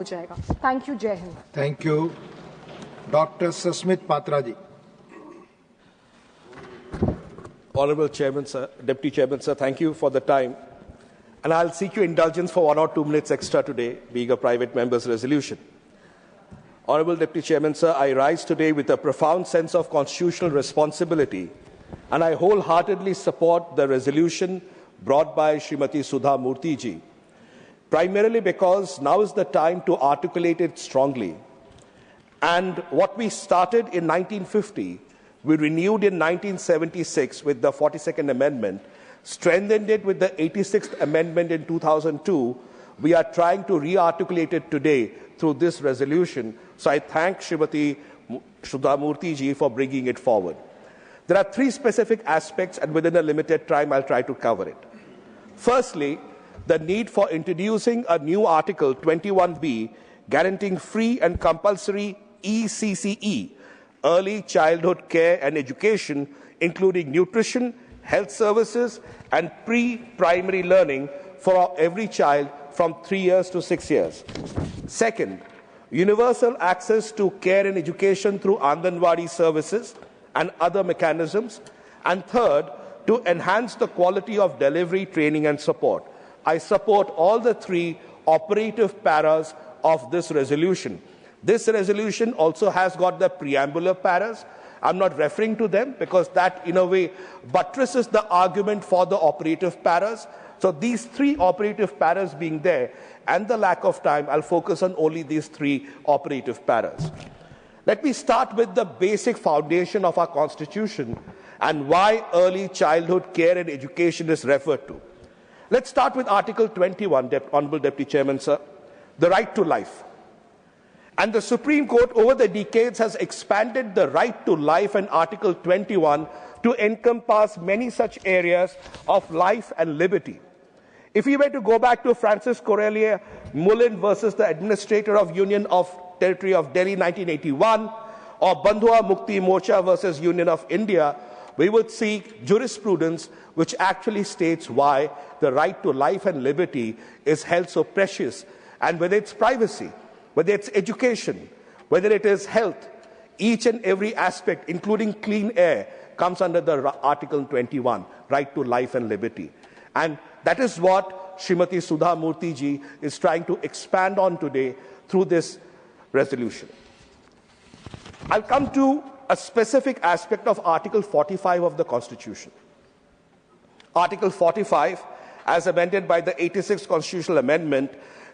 Thank you, Jai Hind. Thank you. Dr. Susmit Patra ji. Honorable Chairman, sir, Deputy Chairman, sir, thank you for the time. And I'll seek your indulgence for 1 or 2 minutes extra today, being a private member's resolution. Honorable Deputy Chairman, sir, I rise today with a profound sense of constitutional responsibility, and I wholeheartedly support the resolution brought by SHRIMATI SUDHA MURTY ji, primarily because now is the time to articulate it strongly. And what we started in 1950, we renewed in 1976 with the 42nd Amendment, strengthened it with the 86th Amendment in 2002. We are trying to re-articulate it today through this resolution. So I thank SHRIMATI SUDHA MURTY ji for bringing it forward. There are 3 specific aspects, and within a limited time, I'll try to cover it. Firstly, the need for introducing a new Article 21B guaranteeing free and compulsory ECCE, early childhood care and education, including nutrition, health services, and pre-primary learning for every child from 3 years to 6 years. Second, universal access to care and education through Anganwadi services and other mechanisms. And third, to enhance the quality of delivery, training, and support. I support all the 3 operative paras of this resolution. This resolution also has got the preambular paras. I'm not referring to them because that, in a way, buttresses the argument for the operative paras. So these 3 operative paras being there and the lack of time, I'll focus on only these 3 operative paras. Let me start with the basic foundation of our Constitution and why early childhood care and education is referred to. Let's start with Article 21, Honorable Deputy Chairman, sir, the right to life. And the Supreme Court over the decades has expanded the right to life in Article 21 to encompass many such areas of life and liberty. If we were to go back to Francis Corellia Mullen versus the Administrator of Union of Territory of Delhi 1981, or Bandhua Mukti Morcha versus Union of India, we would see jurisprudence which actually states why the right to life and liberty is held so precious. And whether it's privacy, whether it's education, whether it is health, each and every aspect, including clean air, comes under the Article 21, right to life and liberty. And that is what SHRIMATI SUDHA MURTY ji is trying to expand on today through this resolution. I'll come to a specific aspect of Article 45 of the Constitution. Article 45, as amended by the 86th Constitutional Amendment,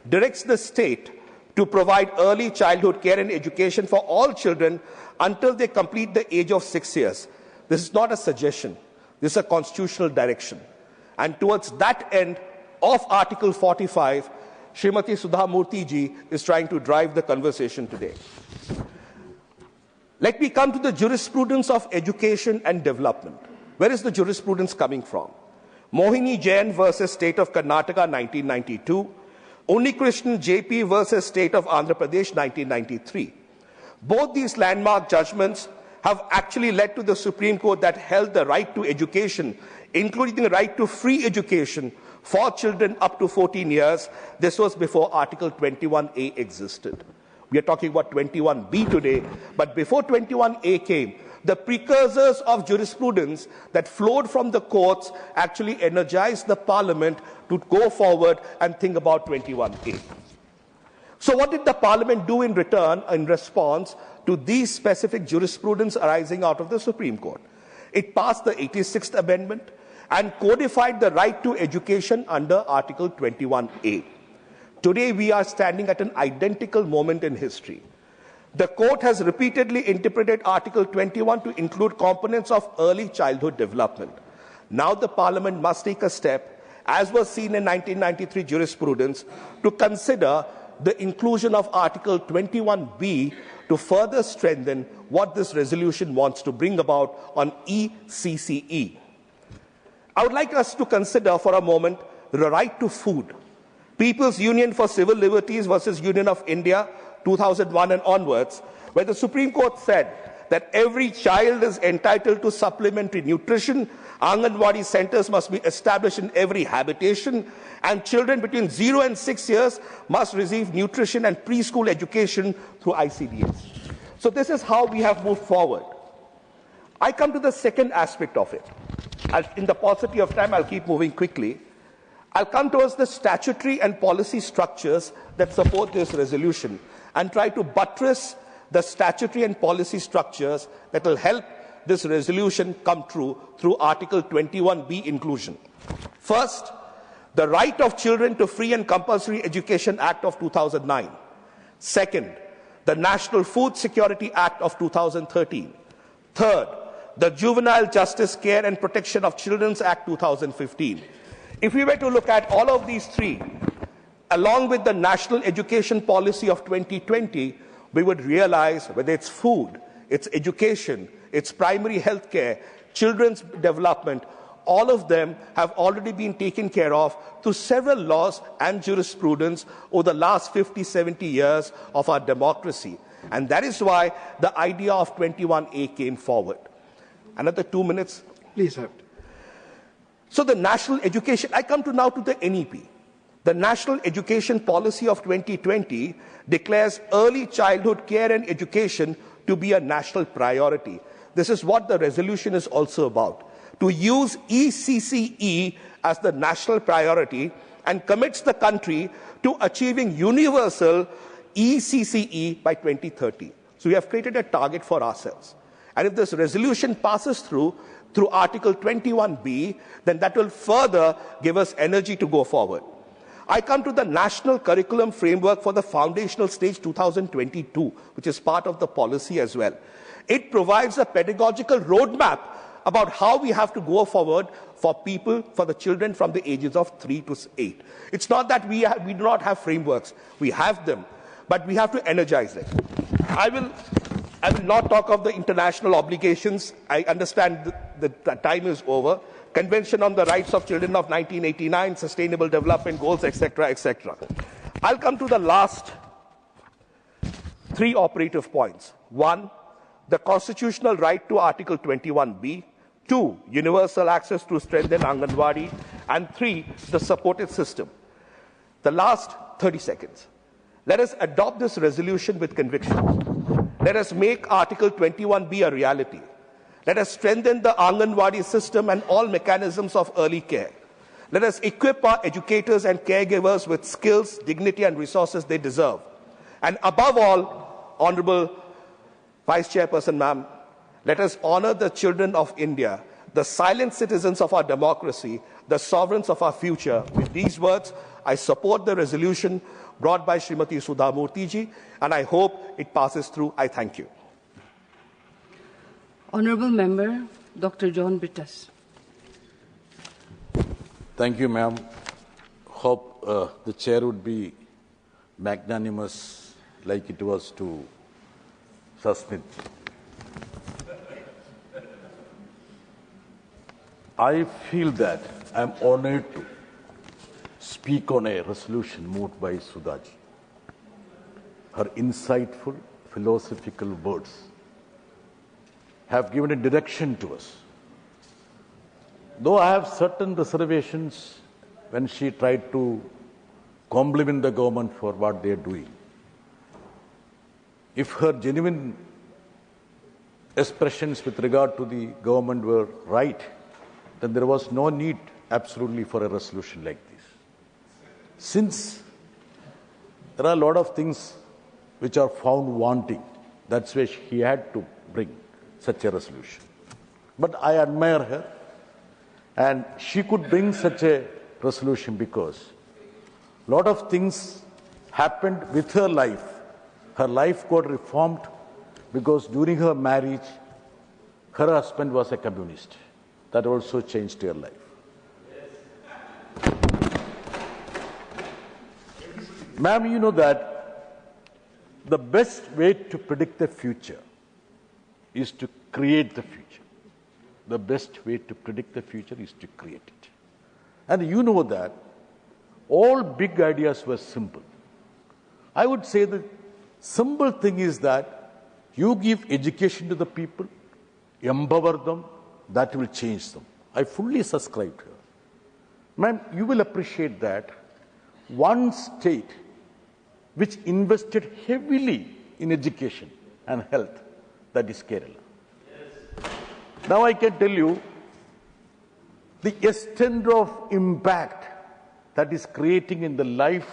directs the state to provide early childhood care and education for all children until they complete the age of 6 years. This is not a suggestion. This is a constitutional direction. And towards that end of Article 45, SHRIMATI SUDHA MURTY ji is trying to drive the conversation today. Let me come to the jurisprudence of education and development. Where is the jurisprudence coming from? Mohini Jain versus State of Karnataka, 1992. Unnikrishnan JP versus State of Andhra Pradesh, 1993. Both these landmark judgments have actually led to the Supreme Court that held the right to education, including the right to free education for children up to 14 years. This was before Article 21A existed. We are talking about 21B today, but before 21A came, the precursors of jurisprudence that flowed from the courts actually energized the Parliament to go forward and think about 21A. So what did the Parliament do in return, in response to these specific jurisprudence arising out of the Supreme Court? It passed the 86th Amendment and codified the right to education under Article 21A. Today, we are standing at an identical moment in history. The court has repeatedly interpreted Article 21 to include components of early childhood development. Now the Parliament must take a step, as was seen in 1993 jurisprudence, to consider the inclusion of Article 21B to further strengthen what this resolution wants to bring about on ECCE. I would like us to consider for a moment the right to food. People's Union for Civil Liberties versus Union of India, 2001 and onwards, where the Supreme Court said that every child is entitled to supplementary nutrition. Anganwadi centers must be established in every habitation, and children between 0 and 6 years must receive nutrition and preschool education through ICDS. So this is how we have moved forward. I come to the second aspect of it. In the paucity of time, I'll keep moving quickly. I'll come towards the statutory and policy structures that support this resolution and try to buttress the statutory and policy structures that will help this resolution come true through Article 21B inclusion. First, the Right of Children to Free and Compulsory Education Act of 2009. Second, the National Food Security Act of 2013. Third, the Juvenile Justice Care and Protection of Children's Act 2015. If we were to look at all of these three, along with the National Education Policy of 2020, we would realize whether it's food, it's education, it's primary health care, children's development, all of them have already been taken care of through several laws and jurisprudence over the last 50, 70 years of our democracy. And that is why the idea of 21A came forward. Another 2 minutes. Please have it. So the national education, I come to now to the NEP. The National Education Policy of 2020 declares early childhood care and education to be a national priority. This is what the resolution is also about, to use ECCE as the national priority and commits the country to achieving universal ECCE by 2030. So we have created a target for ourselves. And if this resolution passes through Article 21B, then that will further give us energy to go forward. I come to the National Curriculum Framework for the Foundational Stage 2022, which is part of the policy as well. It provides a pedagogical roadmap about how we have to go forward for the children from the ages of 3 to 8. It's not that we do not have frameworks. We have them, but we have to energize them. I will not talk of the international obligations. I understand the time is over. Convention on the Rights of Children of 1989, Sustainable Development Goals, etc., etc. I'll come to the last three operative points. One, the constitutional right to Article 21B. Two, universal access to strengthen Anganwadi. And three, the supported system. The last 30 seconds. Let us adopt this resolution with conviction. Let us make Article 21B a reality. Let us strengthen the Anganwadi system and all mechanisms of early care. Let us equip our educators and caregivers with skills, dignity, and resources they deserve. And above all, Honorable Vice Chairperson, ma'am, let us honor the children of India, the silent citizens of our democracy, the sovereigns of our future. With these words, I support the resolution brought by SHRIMATI SUDHA MURTY ji, and I hope it passes through. I thank you. Honourable Member, Dr. John Brittas. Thank you, ma'am. Hope the chair would be magnanimous like it was to Susmit. I feel that I am honored to speak on a resolution moved by Sudhaji. Her insightful, philosophical words have given a direction to us. Though I have certain reservations when she tried to compliment the government for what they are doing, if her genuine expressions with regard to the government were right, then there was no need absolutely for a resolution like this. Since there are a lot of things which are found wanting, that's why he had to bring such a resolution. But I admire her, and she could bring such a resolution because a lot of things happened with her life. Her life got reformed because during her marriage, her husband was a communist. That also changed her life. Ma'am, you know that the best way to predict the future is to create the future. The best way to predict the future is to create it. And you know that all big ideas were simple. I would say the simple thing is that You give education to the people, empower them, that will change them. I fully subscribe to her. Ma'am, you will appreciate that one state which invested heavily in education and health, that is Kerala. Yes. Now I can tell you the extent of impact that is creating in the life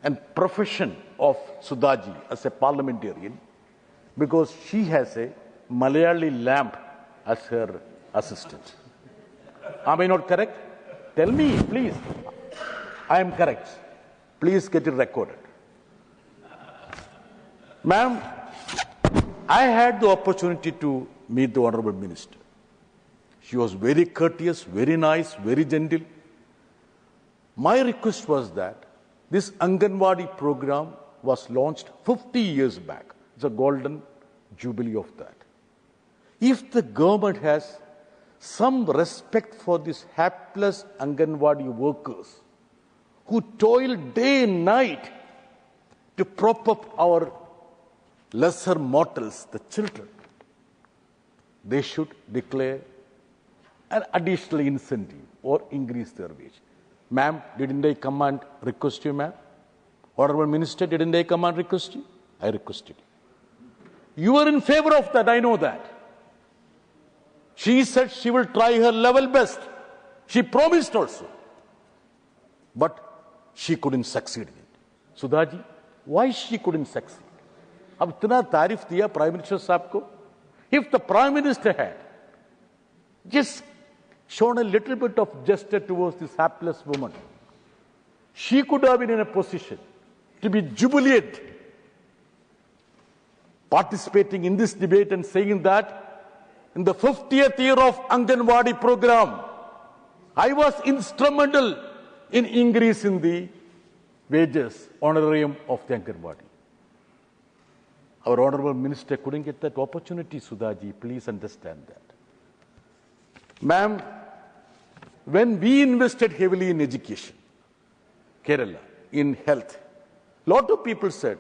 and profession of Sudhaji as a parliamentarian, because she has a Malayali lamp as her assistant. Am I not correct? Tell me, please. I am correct. Please get it recorded. Ma'am, I had the opportunity to meet the Honorable Minister. She was very courteous, very nice, very gentle. My request was that this Anganwadi program was launched 50 years back. It's a Golden Jubilee of that. If the government has some respect for these hapless Anganwadi workers who toil day and night to prop up our lesser mortals, the children, they should declare an additional incentive or increase their wage. Ma'am, didn't I come and request you, ma'am? Honorable Minister, didn't I come and request you? I requested you. You were in favor of that, I know that. She said she will try her level best. She promised also. But she couldn't succeed in it. Sudhaji, why she couldn't succeed? Ab itna tarif diya Prime Minister Saab ko. If the Prime Minister had just shown a little bit of gesture towards this hapless woman, she could have been in a position to be jubilant, participating in this debate and saying that in the 50th year of Anganwadi program, I was instrumental in increasing the wages, honorarium of the Anganwadi. Our Honorable Minister couldn't get that opportunity, Sudhaji. Please understand that. Ma'am, when we invested heavily in education, Kerala, in health, a lot of people said,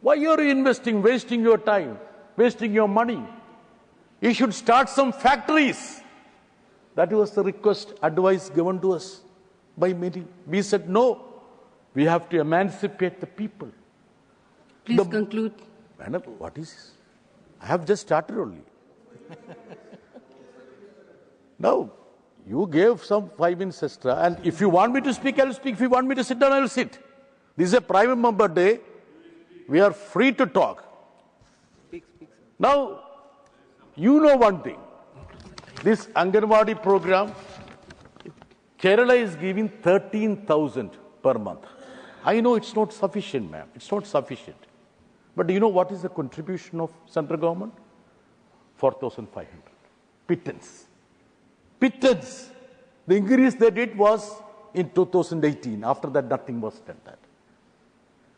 why are you investing, wasting your time, wasting your money? You should start some factories. That was the request, advice given to us by many. We said, no, we have to emancipate the people. Please conclude. Madam, what is this? I have just started only. Now, you gave some 5 minutes extra, and if you want me to speak, I will speak. If you want me to sit down, I will sit. This is a private member day. We are free to talk. Now, you know one thing. This Anganwadi program, Kerala is giving 13,000 per month. I know it's not sufficient, ma'am. It's not sufficient. But do you know what is the contribution of central government? 4,500. Pittance. Pittance. The increase they did was in 2018. After that, nothing was done. That.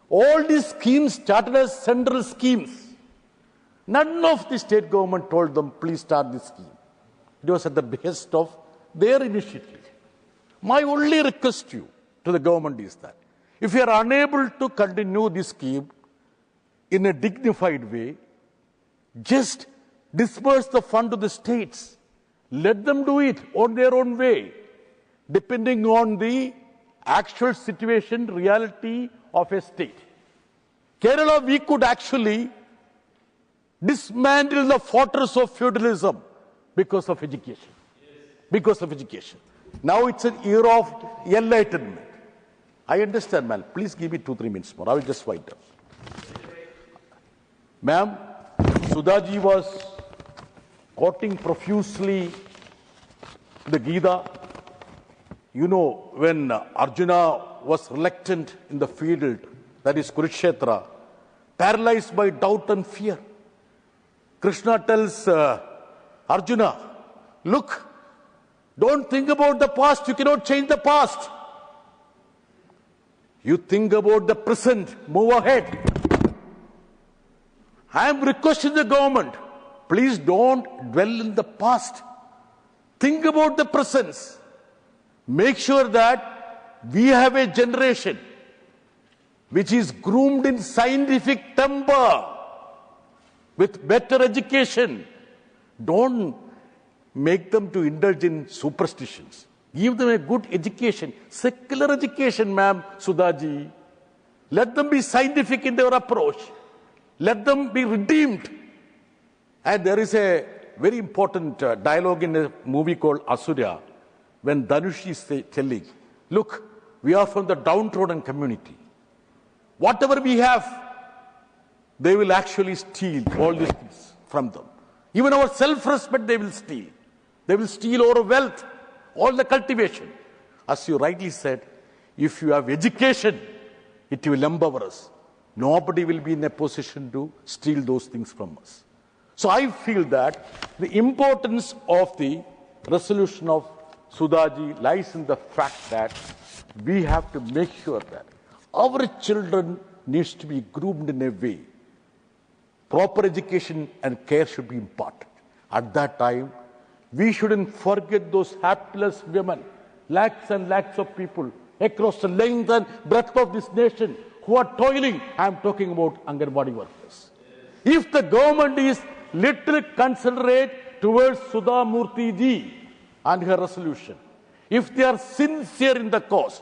All these schemes started as central schemes. None of the state government told them, please start this scheme. It was at the behest of their initiative. My only request to you, to the government, is that if you are unable to continue this scheme in a dignified way, just disperse the fund to the states. Let them do it on their own way, depending on the actual situation, reality of a state. Kerala, we could actually dismantle the fortress of feudalism because of education. Because of education. Now it's an era of enlightenment. I understand, ma'am. Please give me 2-3 minutes more. I will just wind up. Ma'am, Sudhaji was quoting profusely the Gita. You know, when Arjuna was reluctant in the field, that is Kurukshetra, paralyzed by doubt and fear, Krishna tells Arjuna, look, don't think about the past. You cannot change the past. You think about the present. Move ahead. I am requesting the government, please don't dwell in the past. Think about the present. Make sure that we have a generation which is groomed in scientific temper, with better education. Don't make them to indulge in superstitions. Give them a good education, secular education, ma'am, Sudhaji. Let them be scientific in their approach. Let them be redeemed. And there is a very important dialogue in a movie called Asura, when Dhanush is telling, look, we are from the downtrodden community. Whatever we have, they will actually steal all these things from them. Even our self-respect they will steal. They will steal our wealth, all the cultivation. As you rightly said, if you have education, it will empower us. Nobody will be in a position to steal those things from us. So I feel that the importance of the resolution of Sudhaji lies in the fact that we have to make sure that our children needs to be groomed in a way. Proper education and care should be imparted. At that time, we shouldn't forget those hapless women, lakhs and lakhs of people across the length and breadth of this nation who are toiling. I am talking about Anganwadi workers. If the government is little considerate towards Sudha Murty ji and her resolution, if they are sincere in the cause,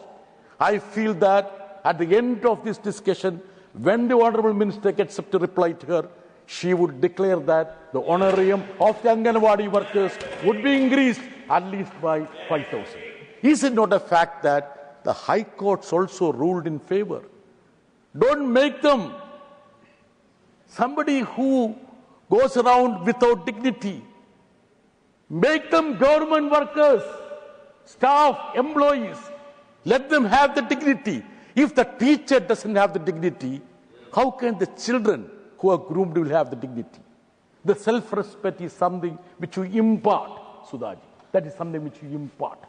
I feel that at the end of this discussion, when the Honourable Minister gets up to reply to her, she would declare that the honorarium of the Anganwadi workers would be increased at least by 5,000. Is it not a fact that the High Courts also ruled in favor? Don't make them somebody who goes around without dignity. Make them government workers, staff, employees. Let them have the dignity. If the teacher doesn't have the dignity, how can the children who are groomed will have the dignity? The self-respect is something which you impart, Sudhaji. That is something which you impart.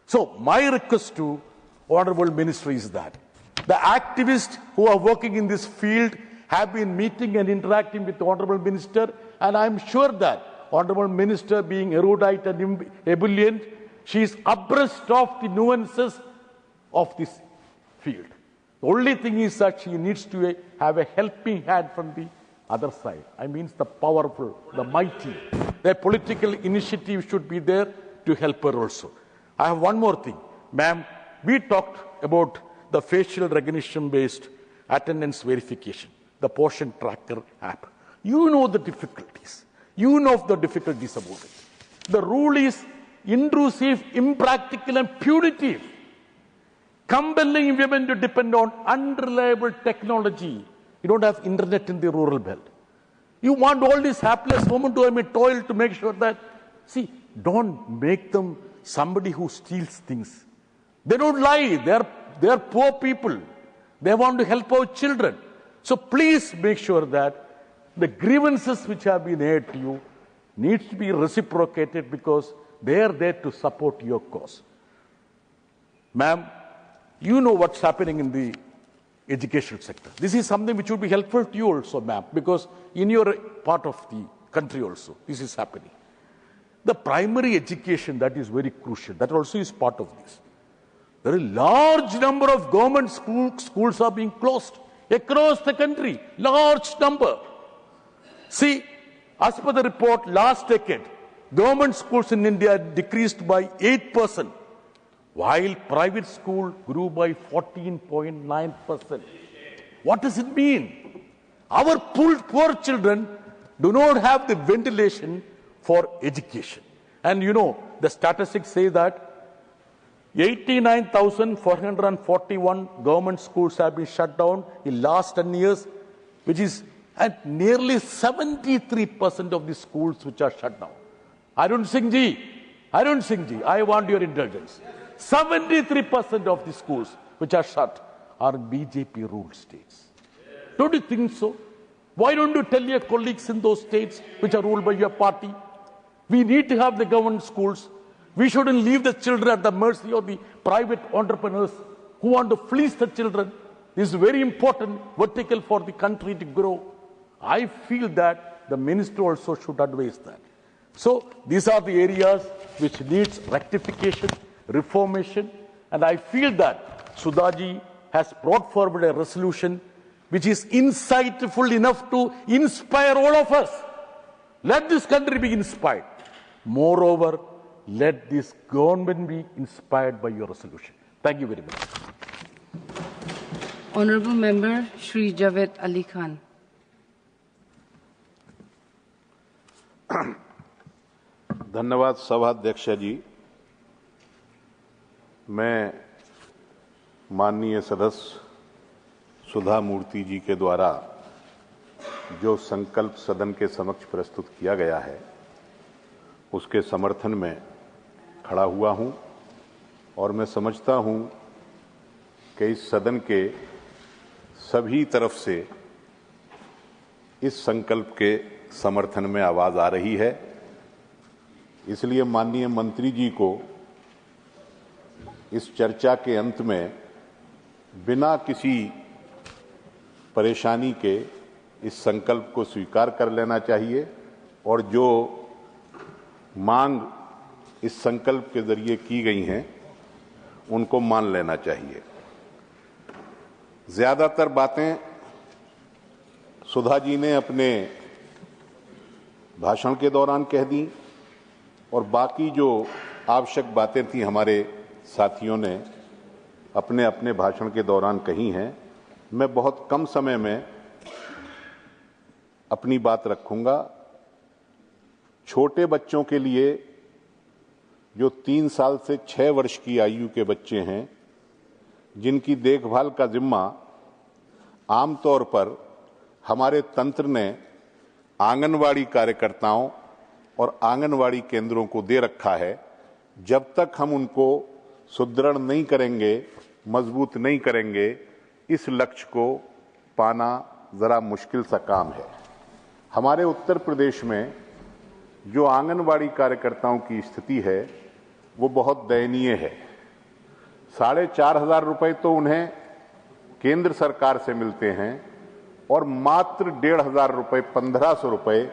So my request to Honourable Minister is that the activists who are working in this field have been meeting and interacting with the Honourable Minister, and I am sure that Honourable Minister, being erudite and ebullient, she is abreast of the nuances of this field. The only thing is that she needs to have a helping hand from the other side. I mean the powerful, the mighty. The political initiative should be there to help her also. I have one more thing. Ma'am, we talked about the facial recognition-based attendance verification, the Portion Tracker app. You know the difficulties. You know the difficulties about it. The rule is intrusive, impractical, and punitive, compelling women to depend on unreliable technology. You don't have internet in the rural belt. You want all these hapless women to toil to make sure that, see, don't make them somebody who steals things. They don't lie. They are poor people. They want to help our children. So please make sure that the grievances which have been aired to you needs to be reciprocated, because they are there to support your cause. Ma'am, you know what's happening in the educational sector. This is something which would be helpful to you also, ma'am, because in your part of the country also, this is happening. The primary education, that is very crucial. That also is part of this. There are a large number of government schools are being closed across the country. Large number. See, as per the report, last decade, government schools in India decreased by 8%, while private school grew by 14.9%. What does it mean? Our poor children do not have the ventilation for education. And you know, the statistics say that 89,441 government schools have been shut down in last 10 years, which is at nearly 73% of the schools which are shut down. Arun Singh ji, I want your indulgence. 73% of the schools which are shut are BJP ruled states. Don't you think so? Why don't you tell your colleagues in those states which are ruled by your party? We need to have the government schools. We shouldn't leave the children at the mercy of the private entrepreneurs who want to fleece the children. This is very important vertical for the country to grow. I feel that the minister also should advise that. So these are the areas which needs rectification, reformation, and I feel that Sudhaji has brought forward a resolution which is insightful enough to inspire all of us. Let this country be inspired. Moreover, let this government be inspired by your resolution. Thank you very much. Honorable Member Shri Javed Ali Khan. धन्यवाद सभाध्यक्ष जी। मैं माननीय सदस्य सुधा मूर्ति जी के द्वारा जो संकल्प सदन के समक्ष प्रस्तुत किया गया है उसके समर्थन में खड़ा हुआ हूं और मैं समझता हूं कि इस सदन के सभी तरफ से इस संकल्प के समर्थन में आवाज आ रही है। इसलिए माननीय मंत्री जी को इस चर्चा के अंत में बिना किसी परेशानी के इस संकल्प को स्वीकार कर लेना चाहिए और जो मांग इस संकल्प के जरिए की गई हैं उनको मान लेना चाहिए। ज्यादातर बातें सुधा जी ने अपने भाषण के दौरान कह दी और बाकी जो आवश्यक बातें थी हमारे साथियों ने अपने अपने भाषण के दौरान कही हैं। मैं बहुत कम समय में अपनी बात रखूंगा। छोटे बच्चों के लिए जो 3 साल से 6 वर्ष की आयु के बच्चे हैं जिनकी देखभाल का जिम्मा आमतौर पर हमारे तंत्र ने आंगनवाड़ी कार्यकर्ताओं और आंगनवाड़ी केंद्रों को दे रखा है, जब तक हम उनको सुदृढ़ नहीं करेंगे, मजबूत नहीं करेंगे, इस लक्ष्य को पाना जरा मुश्किल सा काम है। हमारे उत्तर प्रदेश में जो आंगनवाड़ी कार्यकर्ताओं की स्थिति है वो बहुत दयनीय है। 4,500 रुपए तो उन्हें केंद्र सरकार से मिलते हैं और मात्र 1,500 रुपए, 1,500 रुपए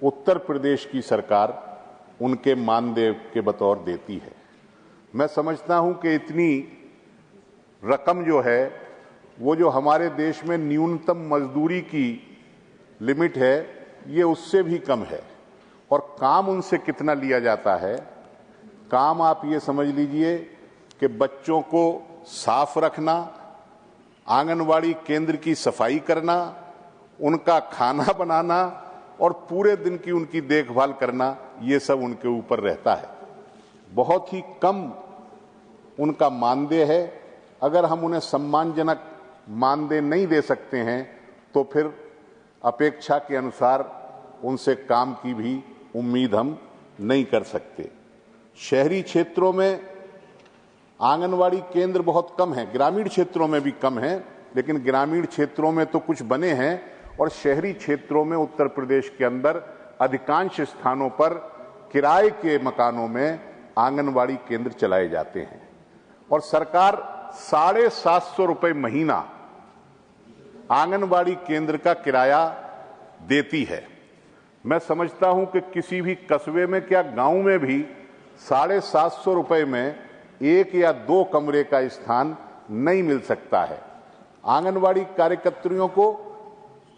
उत्तर प्रदेश की सरकार उनके मानदेय के बतौर देती है। मैं समझता हूं कि इतनी रकम जो है वो जो हमारे देश में न्यूनतम मजदूरी की लिमिट है ये उससे भी कम है। और काम उनसे कितना लिया जाता है? काम आप ये समझ लीजिए कि बच्चों को साफ रखना, आंगनवाड़ी केंद्र की सफाई करना, उनका खाना बनाना और पूरे दिन की उनकी देखभाल करना, ये सब उनके ऊपर रहता है। बहुत ही कम उनका मानदेय है। अगर हम उन्हें सम्मानजनक मानदेय नहीं दे सकते हैं तो फिर अपेक्षा के अनुसार उनसे काम की भी उम्मीद हम नहीं कर सकते। शहरी क्षेत्रों में आंगनवाड़ी केंद्र बहुत कम है, ग्रामीण क्षेत्रों में भी कम है, लेकिन ग्रामीण क्षेत्रों में तो कुछ बने हैं और शहरी क्षेत्रों में उत्तर प्रदेश के अंदर अधिकांश स्थानों पर किराए के मकानों में आंगनवाड़ी केंद्र चलाए जाते हैं और सरकार 750 रुपए महीना आंगनवाड़ी केंद्र का किराया देती है। मैं समझता हूं कि किसी भी कस्बे में, क्या गांव में भी 750 रुपए में 1 या 2 कमरे का स्थान नहीं मिल सकता है। आंगनवाड़ी कार्यकर्तियों को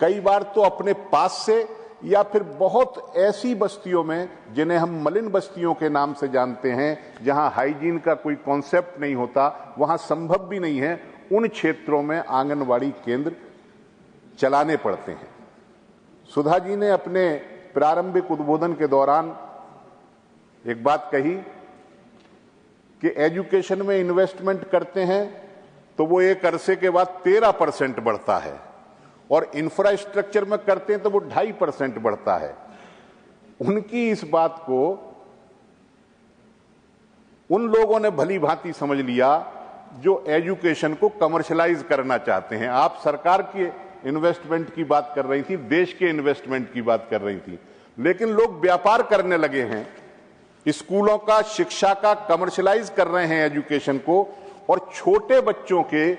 कई बार तो अपने पास से या फिर बहुत ऐसी बस्तियों में जिन्हें हम मलिन बस्तियों के नाम से जानते हैं, जहां हाइजीन का कोई कॉन्सेप्ट नहीं होता, वहां संभव भी नहीं है, उन क्षेत्रों में आंगनवाड़ी केंद्र चलाने पड़ते हैं। सुधा जी ने अपने प्रारंभिक उद्बोधन के दौरान एक बात कही कि एजुकेशन में इन्वेस्टमेंट करते हैं तो वो एक अरसे के बाद 13% बढ़ता है और इंफ्रास्ट्रक्चर में करते हैं तो वो 2.5% बढ़ता है। उनकी इस बात को उन लोगों ने भली भांति समझ लिया जो एजुकेशन को कमर्शलाइज करना चाहते हैं। आप सरकार की इन्वेस्टमेंट की बात कर रही थी, देश के इन्वेस्टमेंट की बात कर रही थी, लेकिन लोग व्यापार करने लगे हैं, स्कूलों का, शिक्षा का कमर्शलाइज कर रहे हैं एजुकेशन को, और छोटे बच्चों के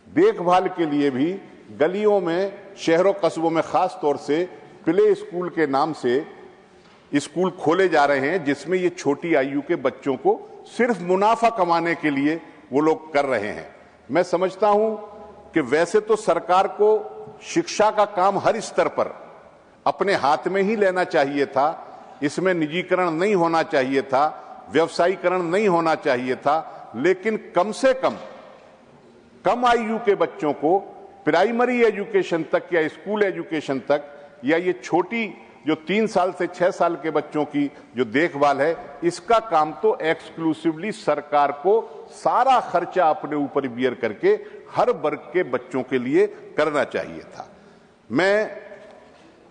देखभाल के लिए भी गलियों में, शहरों कस्बों में खास तौर से प्ले स्कूल के नाम से स्कूल खोले जा रहे हैं, जिसमें ये छोटी आयु के बच्चों को सिर्फ मुनाफा कमाने के लिए वो लोग कर रहे हैं। मैं समझता हूं कि वैसे तो सरकार को शिक्षा का काम हर स्तर पर अपने हाथ में ही लेना चाहिए था, इसमें निजीकरण नहीं होना चाहिए था, व्यवसायीकरण नहीं होना चाहिए था, लेकिन कम से कम आयु के बच्चों को प्राइमरी एजुकेशन तक या स्कूल एजुकेशन तक, या ये छोटी जो 3 साल से 6 साल के बच्चों की जो देखभाल है, इसका काम तो एक्सक्लूसिवली सरकार को सारा खर्चा अपने ऊपर बियर करके हर वर्ग के बच्चों के लिए करना चाहिए था। मैं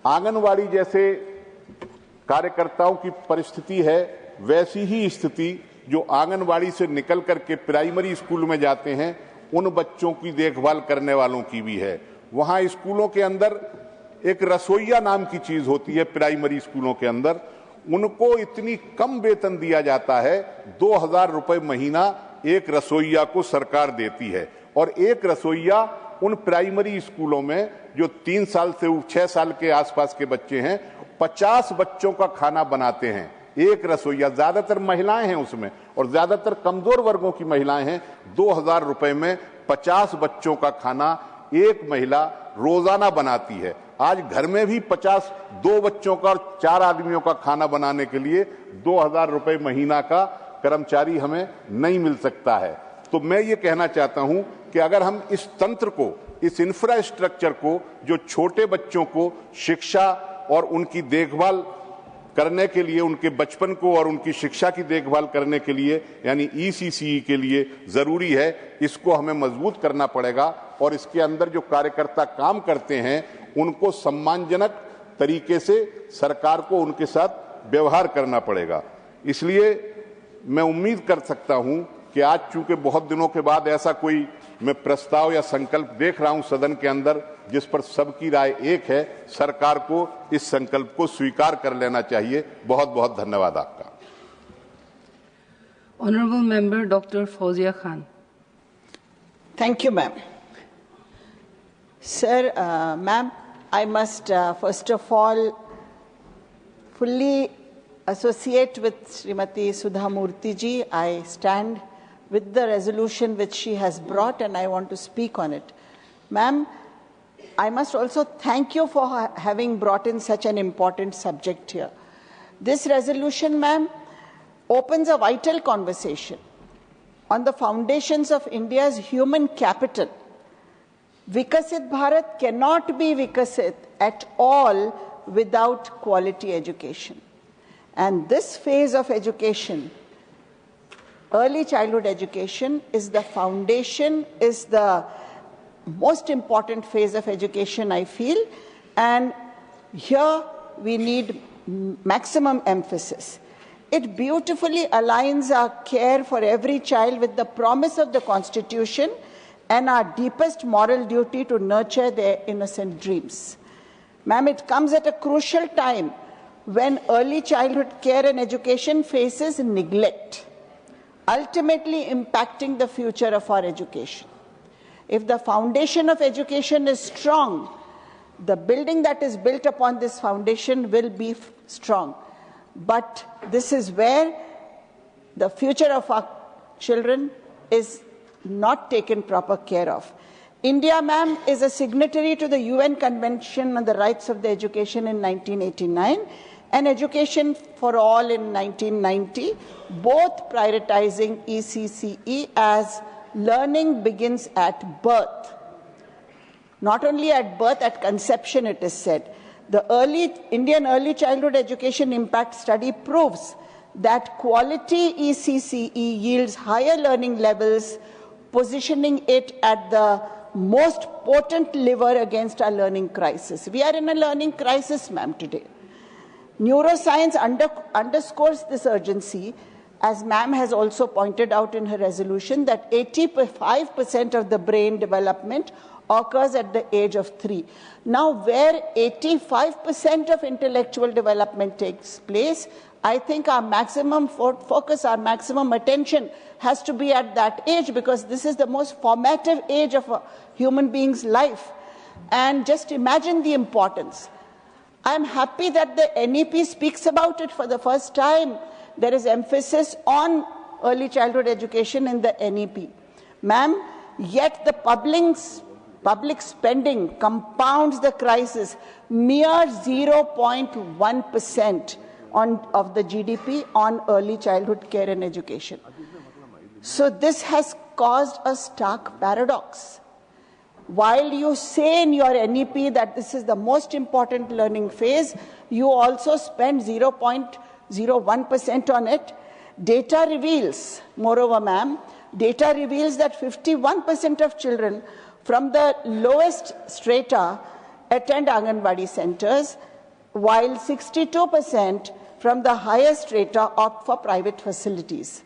आंगनवाड़ी जैसे कार्यकर्ताओं की परिस्थिति है, वैसी ही स्थिति जो आंगनवाड़ी से निकल करके प्राइमरी स्कूल में जाते हैं, उन बच्चों की देखभाल करने वालों की भी है। वहां स्कूलों के अंदर एक रसोइया नाम की चीज होती है, प्राइमरी स्कूलों के अंदर उनको इतनी कम वेतन दिया जाता है, 2000 रुपए महीना एक रसोइया को सरकार देती है। और एक रसोइया उन प्राइमरी स्कूलों में जो 3 साल से 6 साल के आसपास के बच्चे हैं, 50 बच्चों का खाना बनाते हैं। एक रसोइया, ज्यादातर महिलाएं हैं उसमें और ज्यादातर कमजोर वर्गों की महिलाएं हैं। 2000 रुपए में 50 बच्चों का खाना एक महिला रोजाना बनाती है। आज घर में भी 2 बच्चों का और 4 आदमियों का खाना बनाने के लिए 2000 रुपए महीना का कर्मचारी हमें नहीं मिल सकता है। तो मैं ये कहना चाहता हूं कि अगर हम इस तंत्र को, इस इंफ्रास्ट्रक्चर को, जो छोटे बच्चों को शिक्षा और उनकी देखभाल करने के लिए, उनके बचपन को और उनकी शिक्षा की देखभाल करने के लिए, यानी ECCE के लिए जरूरी है, इसको हमें मजबूत करना पड़ेगा। और इसके अंदर जो कार्यकर्ता काम करते हैं, उनको सम्मानजनक तरीके से सरकार को उनके साथ व्यवहार करना पड़ेगा। इसलिए मैं उम्मीद कर सकता हूं कि आज चूंकि बहुत दिनों के बाद ऐसा कोई मैं प्रस्ताव या संकल्प देख रहा हूं सदन के अंदर जिस पर सबकी राय एक है, सरकार को इस संकल्प को स्वीकार कर लेना चाहिए। बहुत बहुत धन्यवाद आपका। Honorable Member Dr. Fawzia Khan. Thank you, ma'am. Sir, ma'am, I must first of all fully associate with Shrimati Sudha Murty ji. I stand with the resolution which she has brought and I want to speak on it. Ma'am, I must also thank you for having brought in such an important subject here. This resolution, ma'am, opens a vital conversation on the foundations of India's human capital. Vikasit Bharat cannot be Vikasit at all without quality education. And this phase of education, early childhood education, is the foundation, is the most important phase of education, I feel. And here we need maximum emphasis. It beautifully aligns our care for every child with the promise of the Constitution and our deepest moral duty to nurture their innocent dreams. Ma'am, it comes at a crucial time when early childhood care and education faces neglect, ultimately impacting the future of our education. If the foundation of education is strong, the building that is built upon this foundation will be strong. But this is where the future of our children is not taken proper care of. India, ma'am, is a signatory to the UN Convention on the Rights of the Education in 1989 and Education for All in 1990, both prioritizing ECCE as learning begins at birth. Not only at birth, at conception, it is said. The Indian Early Childhood Education Impact Study proves that quality ECCE yields higher learning levels, positioning it at the most potent lever against our learning crisis. We are in a learning crisis, ma'am, today. Neuroscience underscores this urgency, as ma'am has also pointed out in her resolution, that 85% of the brain development occurs at the age of 3. Now, where 85% of intellectual development takes place, I think our maximum focus, our maximum attention has to be at that age, because this is the most formative age of a human being's life. And just imagine the importance. I'm happy that the NEP speaks about it for the first time. There is emphasis on early childhood education in the NEP. Ma'am, yet the public spending compounds the crisis. Mere 0.1% of the GDP on early childhood care and education. So this has caused a stark paradox. While you say in your NEP that this is the most important learning phase, you also spend 0.01% on it. Data reveals, moreover, ma'am, data reveals that 51% of children from the lowest strata attend Anganwadi centers, while 62% from the highest strata opt for private facilities,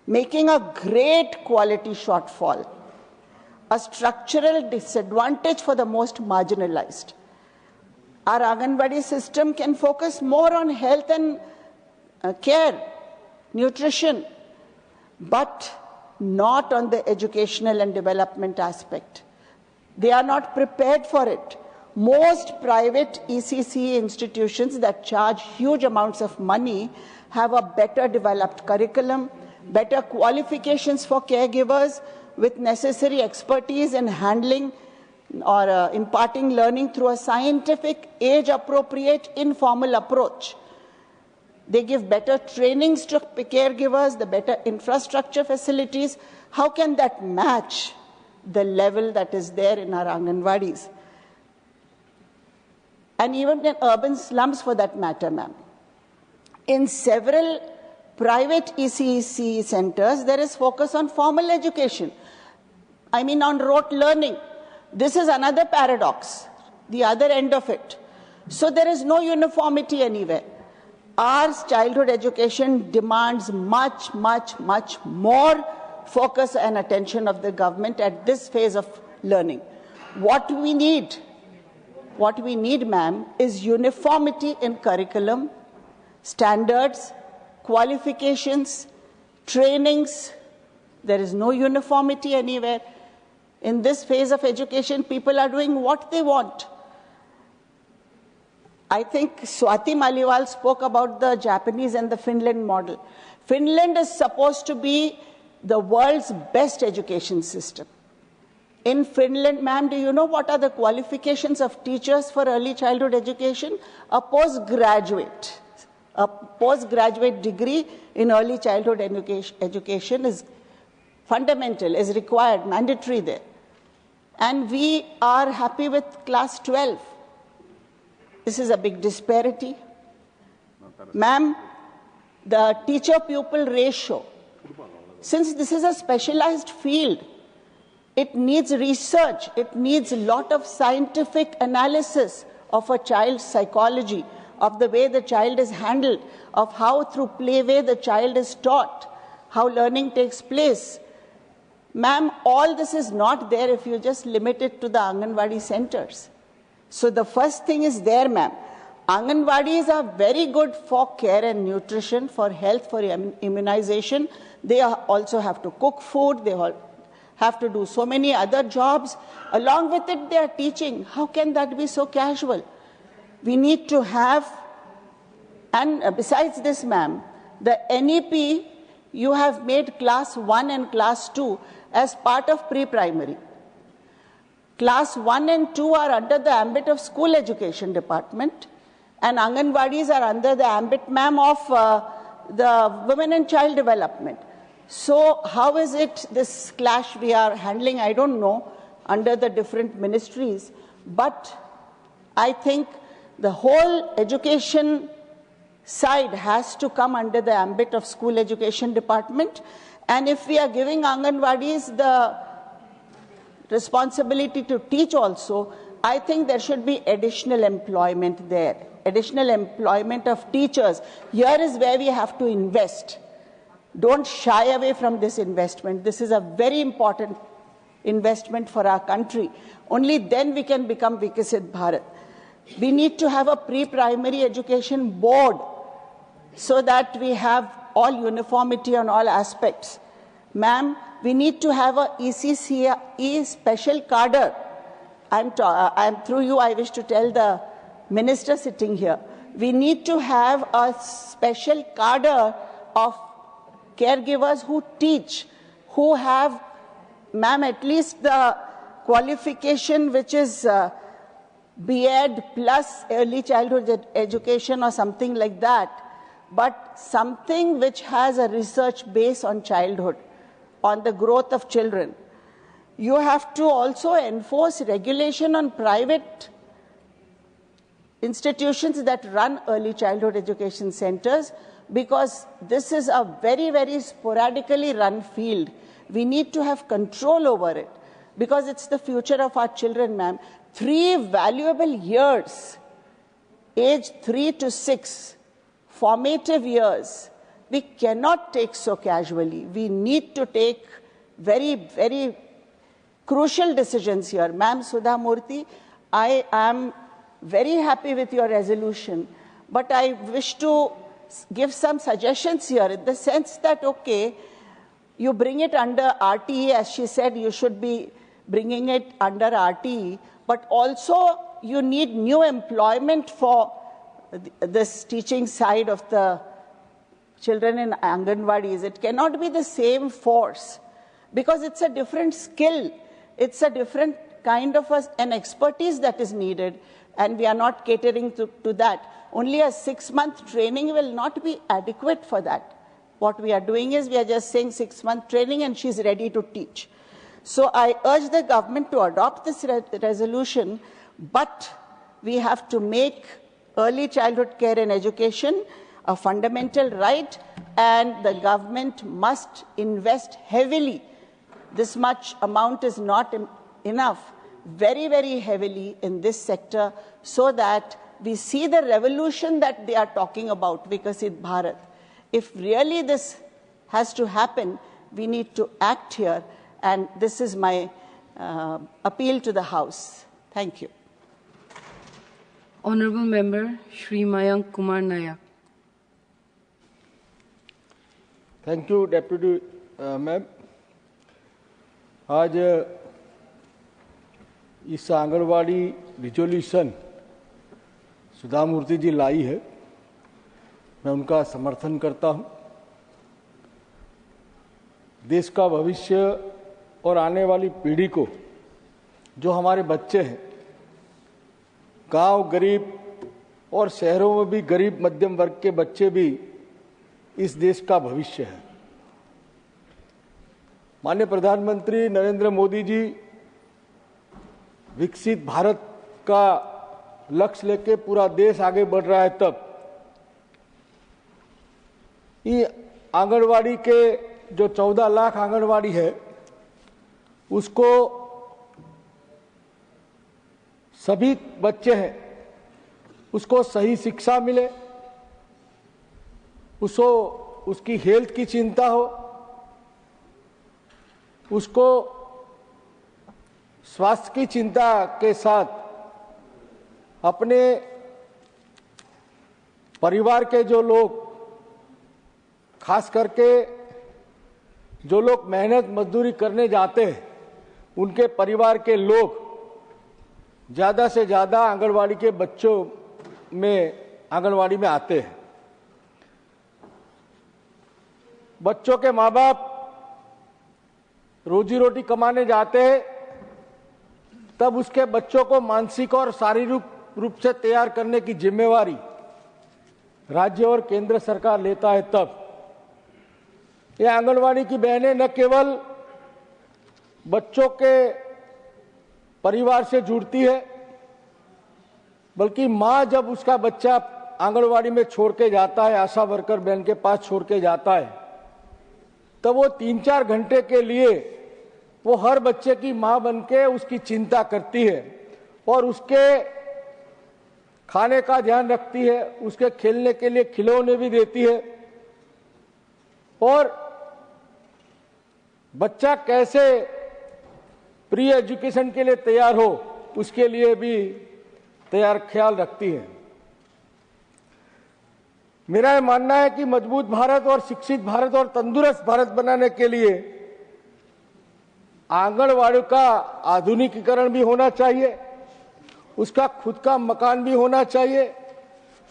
making a great quality shortfall, a structural disadvantage for the most marginalized. Our Anganwadi system can focus more on health and care, nutrition, but not on the educational and development aspect. They are not prepared for it. Most private ECCE institutions that charge huge amounts of money have a better developed curriculum, better qualifications for caregivers with necessary expertise in handling or imparting learning through a scientific, age-appropriate, informal approach. They give better trainings to caregivers, the better infrastructure facilities. How can that match the level that is there in our Anganwadis? And even in urban slums for that matter, ma'am. In several private ECCE centers, there is focus on formal education. I mean on rote learning. This is another paradox, the other end of it. So there is no uniformity anywhere. Our childhood education demands much, much, much more focus and attention of the government at this phase of learning. What we need, ma'am, is uniformity in curriculum, standards, qualifications, trainings. There is no uniformity anywhere. In this phase of education, people are doing what they want. I think Swati Maliwal spoke about the Japanese and the Finland model. Finland is supposed to be the world's best education system. In Finland, ma'am, do you know what are the qualifications of teachers for early childhood education? A postgraduate degree in early childhood education is fundamental, is required, mandatory there. And we are happy with class 12. This is a big disparity. Ma'am, the teacher-pupil ratio, since this is a specialized field, it needs research, it needs a lot of scientific analysis of a child's psychology, of the way the child is handled, of how through playway the child is taught, how learning takes place. Ma'am, all this is not there if you just limit it to the Anganwadi centers. So the first thing is there, ma'am. Anganwadis are very good for care and nutrition, for health, for immunization. They also have to cook food. They have to do so many other jobs. Along with it, they are teaching. How can that be so casual? We need to have, and besides this, ma'am, the NEP, you have made class 1 and class 2 as part of pre-primary. Class 1 and 2 are under the ambit of school education department, and Anganwadis are under the ambit, ma'am, of the women and child development. So how is it this clash we are handling? I don't know, under the different ministries. But I think the whole education side has to come under the ambit of school education department. And if we are giving Anganwadis the responsibility to teach also, I think there should be additional employment there, additional employment of teachers. Here is where we have to invest. Don't shy away from this investment. This is a very important investment for our country. Only then we can become Vikasit Bharat. We need to have a pre-primary education board so that we have all uniformity on all aspects. Ma'am, we need to have a ECCE special cadre. I'm through you, I wish to tell the minister sitting here. We need to have a special cadre of caregivers who teach, who have, ma'am, at least the qualification which is B.Ed plus early childhood education or something like that, but something which has a research base on childhood, on the growth of children. You have to also enforce regulation on private institutions that run early childhood education centers, because this is a very, very sporadically run field. We need to have control over it, because it's the future of our children, ma'am. 3 valuable years, age 3 to 6, formative years, we cannot take so casually. We need to take very, very crucial decisions here. Ma'am Sudha Murty, I am very happy with your resolution, but I wish to give some suggestions here in the sense that, okay, you bring it under RTE, as she said, you should be bringing it under RTE, but also you need new employment for this teaching side of the children in Anganwadis. It cannot be the same force, because it's a different skill. It's a different kind of an expertise that is needed, and we are not catering to that. Only a 6-month training will not be adequate for that. What we are doing is we are just saying 6-month training and she's ready to teach. So I urge the government to adopt this resolution, but we have to make early childhood care and education a fundamental right, and the government must invest heavily. This much amount is not enough, very, very heavily in this sector, so that we see the revolution that they are talking about, Vikasit Bharat. If really this has to happen, we need to act here, and this is my appeal to the House. Thank you. Honorable Member Shri Mayank Kumar Nayak. Thank you, Deputy Ma'am. आज इस anganwadi resolution सुधा मूर्ति जी लाई है, मैं उनका समर्थन करता हूं। देश का भविष्य और आने वाली पीढ़ी को, जो हमारे बच्चे हैं, गांव गरीब और शहरों में भी गरीब मध्यम वर्ग के बच्चे भी इस देश का भविष्य है। माननीय प्रधानमंत्री नरेंद्र मोदी जी विकसित भारत का लक्ष्य लेके पूरा देश आगे बढ़ रहा है, तब ये आंगनवाड़ी के जो 14 लाख आंगनवाड़ी है, उसको सभी बच्चे हैं, उसको सही शिक्षा मिले, उसको उसकी हेल्थ की चिंता हो, उसको स्वास्थ्य की चिंता के साथ अपने परिवार के जो लोग, खास करके जो लोग मेहनत मजदूरी करने जाते हैं, उनके परिवार के लोग ज्यादा से ज्यादा आंगनवाड़ी के बच्चों में आंगनवाड़ी में आते हैं। बच्चों के माँ बाप रोजी रोटी कमाने जाते हैं, तब उसके बच्चों को मानसिक और शारीरिक रूप से तैयार करने की जिम्मेवारी राज्य और केंद्र सरकार लेता है। तब ये आंगनवाड़ी की बहनें न केवल बच्चों के परिवार से जुड़ती है, बल्कि माँ जब उसका बच्चा आंगनवाड़ी में छोड़ के जाता है, आशा वर्कर बहन के पास छोड़ के जाता है, तब वो 3-4 घंटे के लिए वो हर बच्चे की माँ बनके उसकी चिंता करती है और उसके खाने का ध्यान रखती है, उसके खेलने के लिए खिलौने भी देती है, और बच्चा कैसे प्री एजुकेशन के लिए तैयार हो, उसके लिए भी तैयार ख्याल रखती है। मेरा यह मानना है कि मजबूत भारत और शिक्षित भारत और तंदुरुस्त भारत बनाने के लिए आंगनवाड़ी का आधुनिकीकरण भी होना चाहिए, उसका खुद का मकान भी होना चाहिए,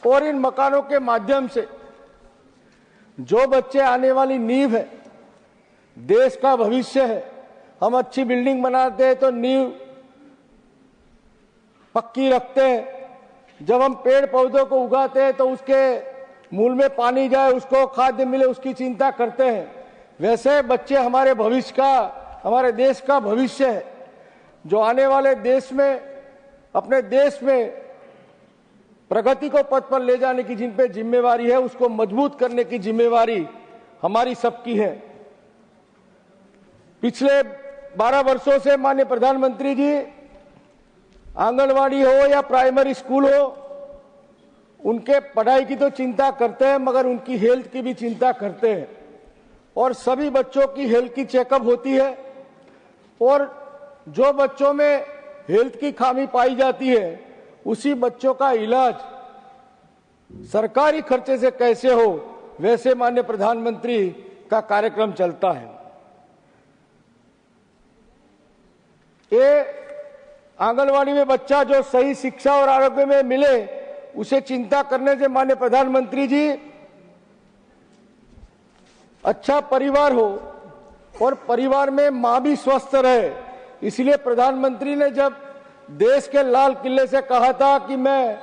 और इन मकानों के माध्यम से जो बच्चे आने वाली नींव है, देश का भविष्य है, हम अच्छी बिल्डिंग बनाते हैं तो नींव पक्की रखते हैं। जब हम पेड़ पौधों को उगाते हैं तो उसके मूल में पानी जाए, उसको खाद्य मिले, उसकी चिंता करते हैं। वैसे बच्चे हमारे भविष्य का, हमारे देश का भविष्य है, जो आने वाले देश में, अपने देश में प्रगति को पथ पर ले जाने की जिन पे जिम्मेवारी है, उसको मजबूत करने की जिम्मेवारी हमारी सबकी है। पिछले 12 वर्षों से माननीय प्रधानमंत्री जी आंगनवाड़ी हो या प्राइमरी स्कूल हो, उनके पढ़ाई की तो चिंता करते हैं, मगर उनकी हेल्थ की भी चिंता करते हैं। और सभी बच्चों की हेल्थ की चेकअप होती है, और जो बच्चों में हेल्थ की खामी पाई जाती है, उसी बच्चों का इलाज सरकारी खर्चे से कैसे हो, वैसे माननीय प्रधानमंत्री का कार्यक्रम चलता है। ये आंगनवाड़ी में बच्चा जो सही शिक्षा और आरोग्य में मिले, उसे चिंता करने से माननीय प्रधानमंत्री जी अच्छा परिवार हो और परिवार में मां भी स्वस्थ रहे। इसलिए प्रधानमंत्री ने जब देश के लाल किले से कहा था कि मैं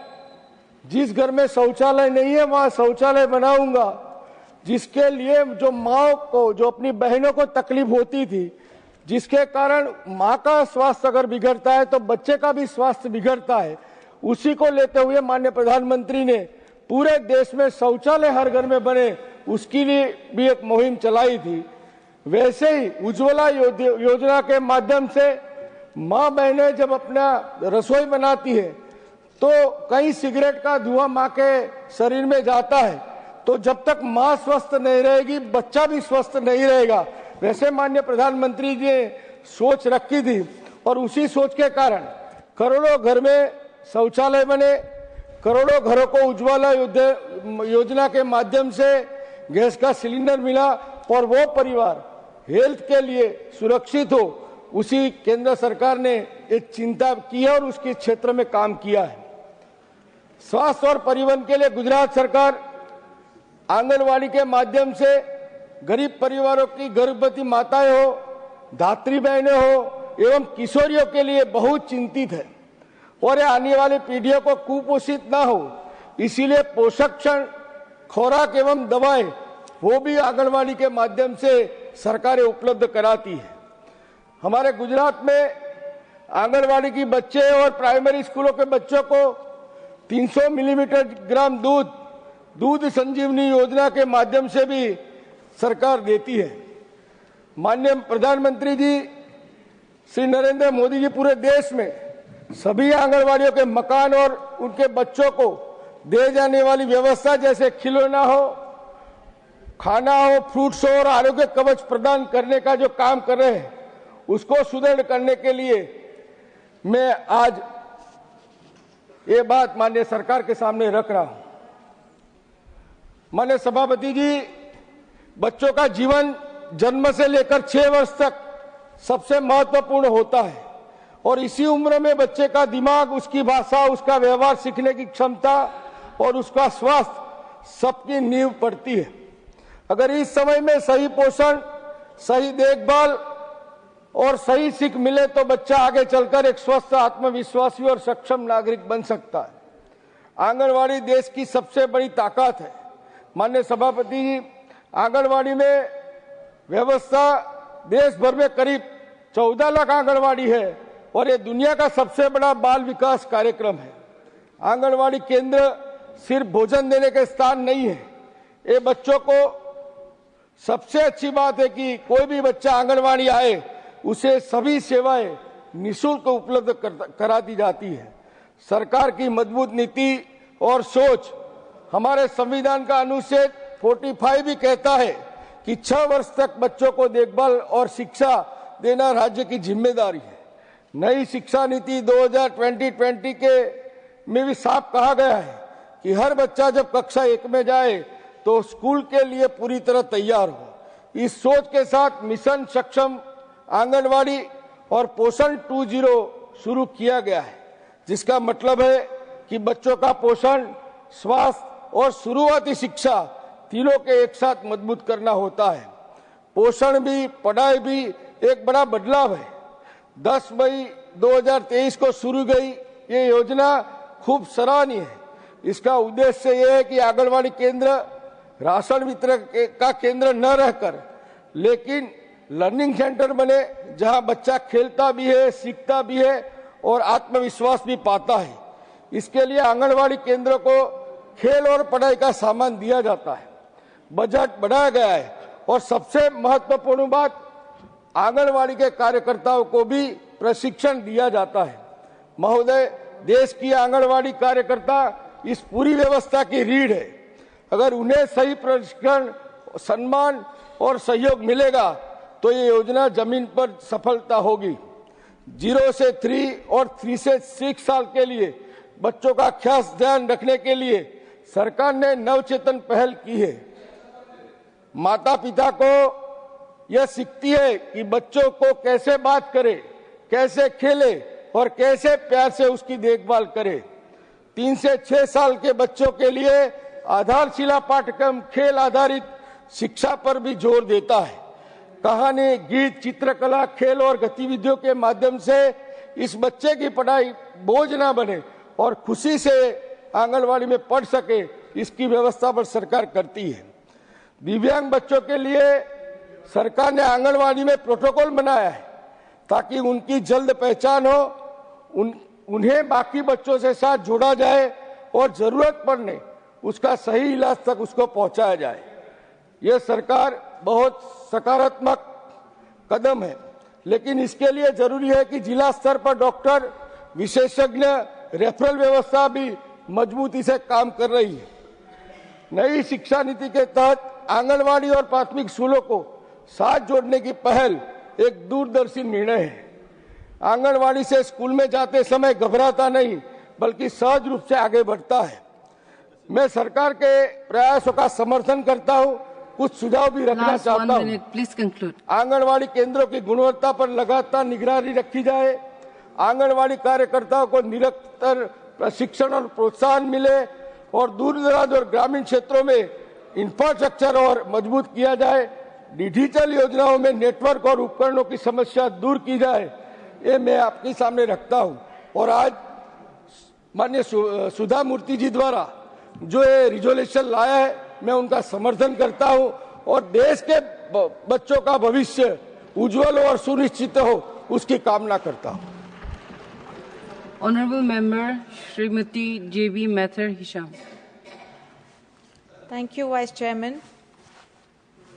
जिस घर में शौचालय नहीं है वहां शौचालय बनाऊंगा, जिसके लिए जो माँ को, जो अपनी बहनों को तकलीफ होती थी, जिसके कारण माँ का स्वास्थ्य अगर बिगड़ता है तो बच्चे का भी स्वास्थ्य बिगड़ता है, उसी को लेते हुए माननीय प्रधानमंत्री ने पूरे देश में शौचालय हर घर में बने, उसके लिए भी एक मुहिम चलाई थी। वैसे ही उज्ज्वला योजना के माध्यम से माँ बहनें जब अपना रसोई बनाती है तो कई सिगरेट का धुआं माँ के शरीर में जाता है, तो जब तक माँ स्वस्थ नहीं रहेगी बच्चा भी स्वस्थ नहीं रहेगा। वैसे माननीय प्रधानमंत्री जी ने सोच रखी थी, और उसी सोच के कारण करोड़ों घर में शौचालय बने, करोड़ों घरों को उज्ज्वला योजना के माध्यम से गैस का सिलेंडर मिला, और वो परिवार हेल्थ के लिए सुरक्षित हो, उसी केंद्र सरकार ने एक चिंता की है और उसके क्षेत्र में काम किया है। स्वास्थ्य और परिवहन के लिए गुजरात सरकार आंगनवाड़ी के माध्यम से गरीब परिवारों की गर्भवती माताएं हो, धात्री बहनें हो एवं किशोरियों के लिए बहुत चिंतित है, और ये आने वाली पीढ़ियों को कुपोषित ना हो, इसीलिए पोषण खुराक एवं दवाएं वो भी आंगनवाड़ी के माध्यम से सरकारें उपलब्ध कराती है। हमारे गुजरात में आंगनवाड़ी की बच्चे और प्राइमरी स्कूलों के बच्चों को 300 मिलीमीटर ग्राम दूध संजीवनी योजना के माध्यम से भी सरकार देती है। माननीय प्रधानमंत्री जी श्री नरेंद्र मोदी जी पूरे देश में सभी आंगनवाड़ियों के मकान और उनके बच्चों को दे जाने वाली व्यवस्था, जैसे खिलौना हो, खाना हो, फ्रूट्स हो और आरोग्य कवच प्रदान करने का जो काम कर रहे हैं, उसको सुदृढ़ करने के लिए मैं आज ये बात माननीय सरकार के सामने रख रहा हूं। माननीय सभापति जी, बच्चों का जीवन जन्म से लेकर 6 वर्ष तक सबसे महत्वपूर्ण होता है, और इसी उम्र में बच्चे का दिमाग, उसकी भाषा, उसका व्यवहार सीखने की क्षमता और उसका स्वास्थ्य सबकी नींव पड़ती है। अगर इस समय में सही पोषण, सही देखभाल और सही सीख मिले तो बच्चा आगे चलकर एक स्वस्थ, आत्मविश्वासी और सक्षम नागरिक बन सकता है। आंगनवाड़ी देश की सबसे बड़ी ताकत है। माननीय सभापति जी, आंगनवाड़ी में व्यवस्था देश भर में करीब 14 लाख आंगनवाड़ी है, और ये दुनिया का सबसे बड़ा बाल विकास कार्यक्रम है। आंगनवाड़ी केंद्र सिर्फ भोजन देने के स्थान नहीं है, ये बच्चों को, सबसे अच्छी बात है कि कोई भी बच्चा आंगनवाड़ी आए उसे सभी सेवाएं निःशुल्क उपलब्ध करा दी जाती है। सरकार की मजबूत नीति और सोच, हमारे संविधान का अनुच्छेद 45 भी कहता है कि 6 वर्ष तक बच्चों को देखभाल और शिक्षा देना राज्य की जिम्मेदारी है। नई शिक्षा नीति 2020 के में भी साफ कहा गया है कि हर बच्चा जब कक्षा 1 में जाए तो स्कूल के लिए पूरी तरह तैयार हो। इस सोच के साथ मिशन सक्षम आंगनवाड़ी और पोषण 2.0 शुरू किया गया है, जिसका मतलब है कि बच्चों का पोषण, स्वास्थ्य और शुरुआती शिक्षा तीनों के एक साथ मजबूत करना होता है। पोषण भी, पढ़ाई भी एक बड़ा बदलाव है। 10 मई 2023 को शुरू गई ये योजना खूब सराहनीय है। इसका उद्देश्य ये है कि आंगनवाड़ी केंद्र राशन वितरण का केंद्र न रहकर लेकिन लर्निंग सेंटर बने, जहां बच्चा खेलता भी है, सीखता भी है और आत्मविश्वास भी पाता है। इसके लिए आंगनवाड़ी केंद्र को खेल और पढ़ाई का सामान दिया जाता है। बजट बढ़ाया गया है और सबसे महत्वपूर्ण बात, आंगनवाड़ी के कार्यकर्ताओं को भी प्रशिक्षण दिया जाता है। महोदय, देश की आंगनवाड़ी कार्यकर्ता इस पूरी व्यवस्था की रीढ़ है। अगर उन्हें सही प्रशिक्षण, सम्मान और सहयोग मिलेगा तो ये योजना जमीन पर सफलता होगी। 0 से 3 और 3 से 6 साल के लिए बच्चों का खास ध्यान रखने के लिए सरकार ने नवचेतन पहल की है। माता पिता को यह सीखती है कि बच्चों को कैसे बात करें, कैसे खेले और कैसे प्यार से उसकी देखभाल करें। 3 से 6 साल के बच्चों के लिए आधारशिला पाठ्यक्रम खेल आधारित शिक्षा पर भी जोर देता है। कहानी, गीत, चित्रकला, खेल और गतिविधियों के माध्यम से इस बच्चे की पढ़ाई बोझ न बने और खुशी से आंगनवाड़ी में पढ़ सके, इसकी व्यवस्था पर सरकार करती है। दिव्यांग बच्चों के लिए सरकार ने आंगनवाड़ी में प्रोटोकॉल बनाया है ताकि उनकी जल्द पहचान हो, उन्हें बाकी बच्चों से साथ जोड़ा जाए और जरूरत पड़ने उसका सही इलाज तक उसको पहुंचाया जाए। यह सरकार बहुत सकारात्मक कदम है, लेकिन इसके लिए जरूरी है कि जिला स्तर पर डॉक्टर, विशेषज्ञ, रेफरल व्यवस्था भी मजबूती से काम कर रही है। नई शिक्षा नीति के तहत आंगनवाड़ी और प्राथमिक स्कूलों को साथ जोड़ने की पहल एक दूरदर्शी निर्णय है। आंगनवाड़ी से स्कूल में जाते समय घबराता नहीं बल्कि सहज रूप से आगे बढ़ता है। मैं सरकार के प्रयासों का समर्थन करता हूं, कुछ सुझाव भी रखना चाहता हूं। Please conclude. आंगनवाड़ी केंद्रों की गुणवत्ता पर लगातार निगरानी रखी जाए, आंगनवाड़ी कार्यकर्ताओं को निरंतर प्रशिक्षण और प्रोत्साहन मिले और दूर दराज और ग्रामीण क्षेत्रों में इंफ्रास्ट्रक्चर और मजबूत किया जाए। डिजिटल योजनाओं में नेटवर्क और उपकरणों की समस्या दूर की जाए, ये मैं आपके सामने रखता हूं। और आज माननीय सुधा मूर्ति जी द्वारा जो ये रिजोल्यूशन लाया है, मैं उनका समर्थन करता हूं और देश के बच्चों का भविष्य उज्जवल और सुनिश्चित हो, उसकी कामना करता हूं। Honorable Member Shrimati J.B. Mathur Hisham. Thank you, Vice Chairman.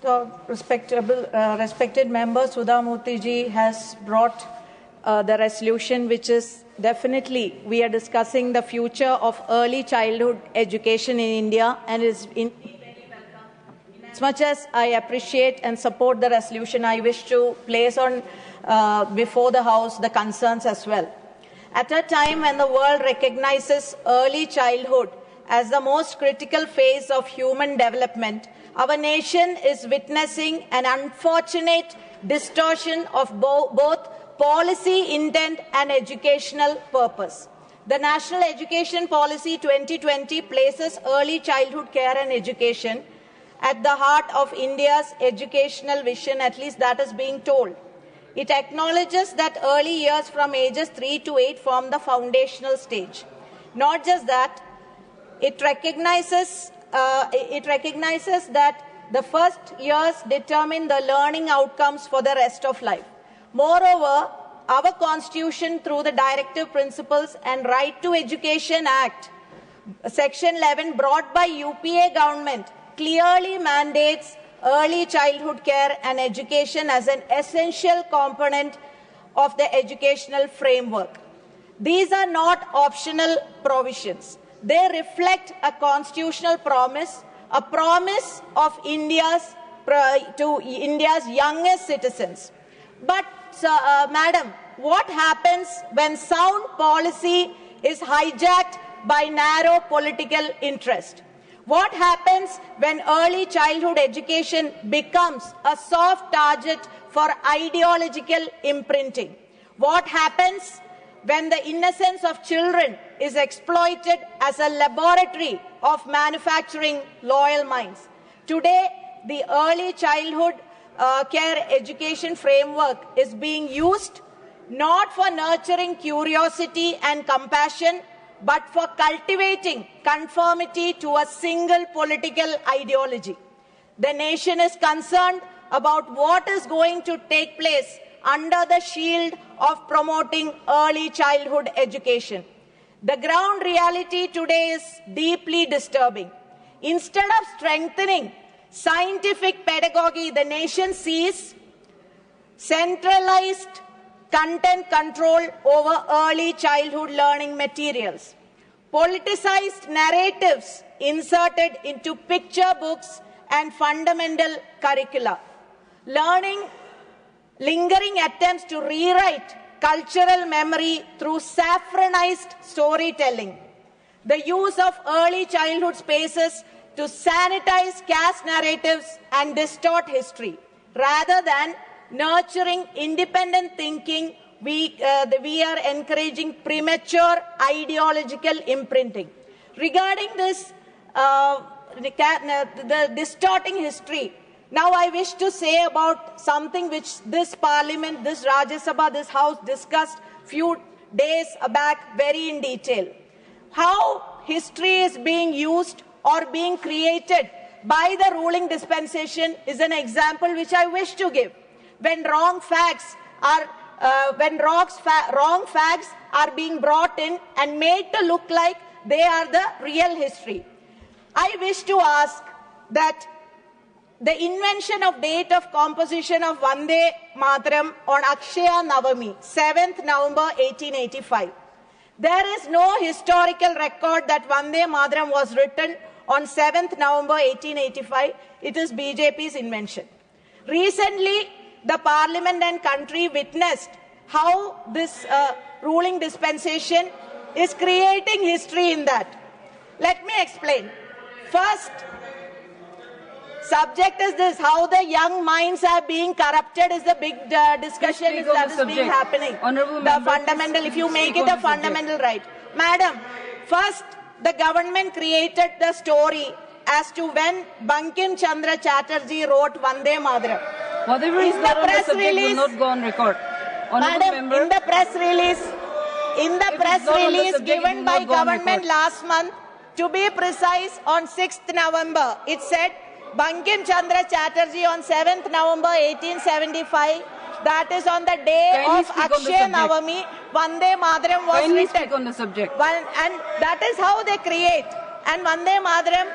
The respected member Sudha Murty ji has brought the resolution, which is definitely we are discussing the future of early childhood education in India, and is very welcome. As much as I appreciate and support the resolution, I wish to place on before the House the concerns as well. At a time when the world recognizes early childhood as the most critical phase of human development, our nation is witnessing an unfortunate distortion of both policy intent and educational purpose. The National Education Policy 2020 places early childhood care and education at the heart of India's educational vision, at least that is being told. It acknowledges that early years from ages 3 to 8 form the foundational stage. Not just that, it recognizes that the first years determine the learning outcomes for the rest of life. Moreover, our Constitution, through the Directive Principles and Right to Education Act, Section 11, brought by UPA government, clearly mandates early childhood care and education as an essential component of the educational framework. These are not optional provisions. They reflect a constitutional promise, a promise of to India's youngest citizens. But, Madam, what happens when sound policy is hijacked by narrow political interest? What happens when early childhood education becomes a soft target for ideological imprinting? What happens when the innocence of children is exploited as a laboratory of manufacturing loyal minds? Today, the early childhood care education framework is being used not for nurturing curiosity and compassion, but for cultivating conformity to a single political ideology. The nation is concerned about what is going to take place under the shield of promoting early childhood education. The ground reality today is deeply disturbing. Instead of strengthening scientific pedagogy, the nation sees centralized content control over early childhood learning materials, politicized narratives inserted into picture books and fundamental curricula, lingering attempts to rewrite cultural memory through saffronized storytelling, the use of early childhood spaces to sanitize caste narratives and distort history, rather than nurturing independent thinking. We are encouraging premature ideological imprinting. Regarding this, the distorting history, now I wish to say about something which this Parliament, this Rajya Sabha, this House discussed few days back very in detail. How history is being used or being created by the ruling dispensation is an example which I wish to give. When wrong facts are being brought in and made to look like they are the real history. I wish to ask that the invention of date of composition of Vande Mataram on Akshaya Navami, 7th November 1885. There is no historical record that Vande Mataram was written on 7th November 1885. It is BJP's invention. Recently, the Parliament and country witnessed how this ruling dispensation is creating history in that. Let me explain. First, subject is this: how the young minds are being corrupted is the big discussion that is being happening. Honorable the member, fundamental, if you make it a fundamental right. Madam, first the government created the story as to when Bankim Chandra Chatterjee wrote Vande Mataram. Whatever is not on the subject will not go on record. Honorable Madam, member, in the press release given by government last month, to be precise, on 6th November, it said Bankim Chandra Chatterjee on 7th November 1875, that is on the day of Akshaya Navami, Vande Mataram was kindly written. speak on the subject. And that is how they create. And Vande Mataram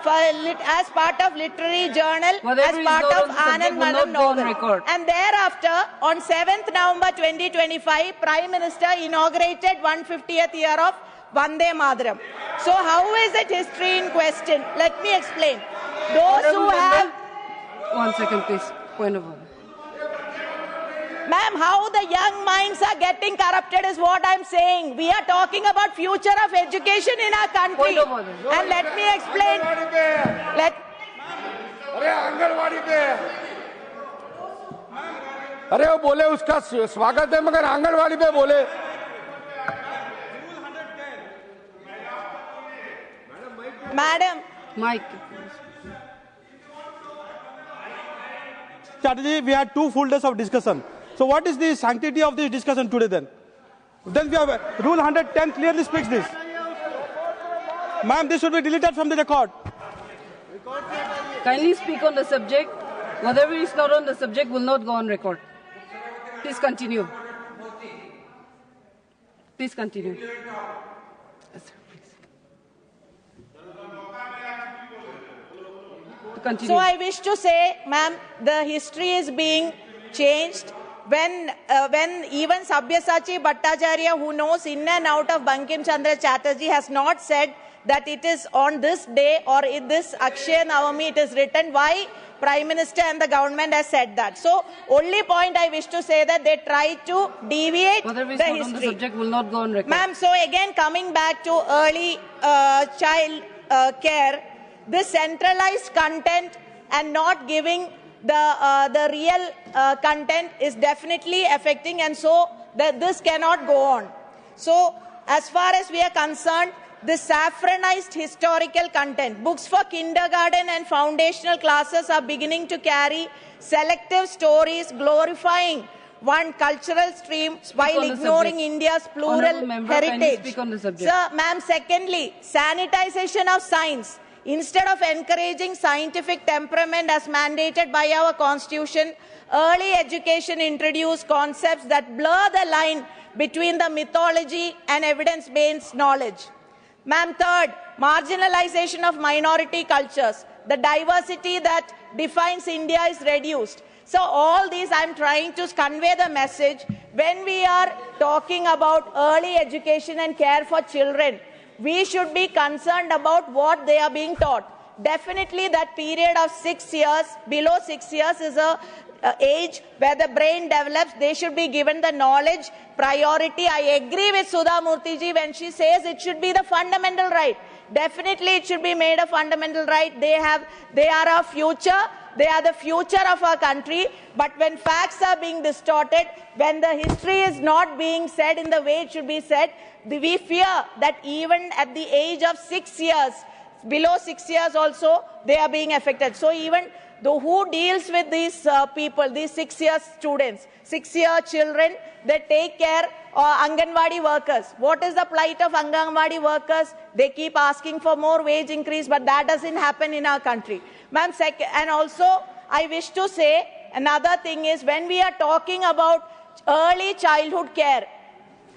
as part of literary journal, Whatever as part of Anand Madam novel. And thereafter, on 7th November 2025, Prime Minister inaugurated 150th year of Vande Mataram. So how is it history in question? Let me explain. Those who have... 1 second, please. Point of order. Ma'am, how the young minds are getting corrupted is what I'm saying. We are talking about future of education in our country. And let me explain. अरे वो बोले उसका स्वागत है मगर आंगनवाड़ी पे बोले Madam. Mike. Chatterjee, we had 2 full days of discussion. So what is the sanctity of this discussion today then? Then we have Rule 110 clearly speaks this. Ma'am, this should be deleted from the record. Kindly speak on the subject. Whatever is not on the subject will not go on record. Please continue. Please continue. Yes, sir, please. Continue. So I wish to say, ma'am, the history is being changed. When even Sabyasachi Bhattacharya, who knows in and out of Bankim Chandra Chatterjee, has not said that it is on this day or in this Akshaya Navami it is written, why Prime Minister and the government has said that? So, only point I wish to say that they try to deviate Whatever is the not history. on the subject will not go on record. Ma'am, so again coming back to early child care, this centralized content and not giving the real content is definitely affecting, and so this cannot go on. So, as far as we are concerned, the saffronized historical content, books for kindergarten and foundational classes are beginning to carry selective stories glorifying one cultural stream while ignoring India's plural heritage. Sir, ma'am, secondly, sanitization of science. Instead of encouraging scientific temperament as mandated by our constitution, early education introduced concepts that blur the line between the mythology and evidence-based knowledge. Ma'am, third, marginalization of minority cultures. The diversity that defines India is reduced. So all these, I'm trying to convey the message. When we are talking about early education and care for children, we should be concerned about what they are being taught. Definitely that period of 6 years, below 6 years is a age where the brain develops. They should be given the knowledge priority. I agree with Sudha Murty ji when she says it should be the fundamental right. Definitely it should be made a fundamental right. They are our future. They are the future of our country. But when facts are being distorted, when the history is not being said in the way it should be said, we fear that even at the age of 6 years, below 6 years also, they are being affected. So even who deals with these people, these 6-year students, 6-year children, they take care of Anganwadi workers. What is the plight of Anganwadi workers? They keep asking for more wage increase, but that doesn't happen in our country. Ma'am, and also I wish to say another thing is when we are talking about early childhood care,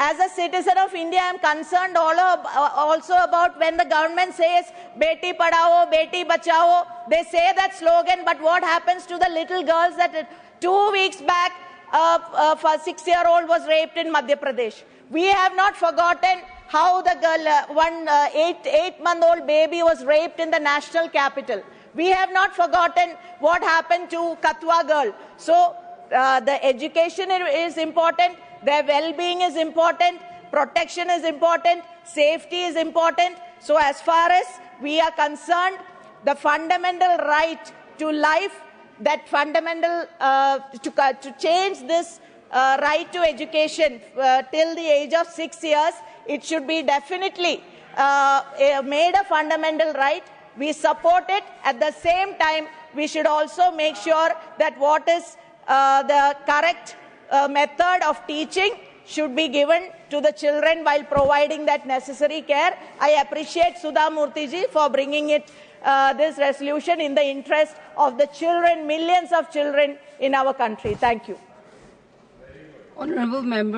as a citizen of India, I am concerned also about when the government says, Beti Padhao, Beti Bachao. They say that slogan, but what happens to the little girls that 2 weeks back, a 6-year-old was raped in Madhya Pradesh. We have not forgotten how the girl, one 8-month-old baby was raped in the national capital. We have not forgotten what happened to Katwa girl. So the education is important. Their well-being is important, protection is important, safety is important. So as far as we are concerned, the fundamental right to life, that fundamental, to change this right to education till the age of 6 years, it should be definitely made a fundamental right. We support it. At the same time, we should also make sure that what is the correct method of teaching should be given to the children while providing that necessary care. I appreciate Sudha Murty ji for bringing this resolution in the interest of the children, millions of children in our country. Thank you. Honorable Member.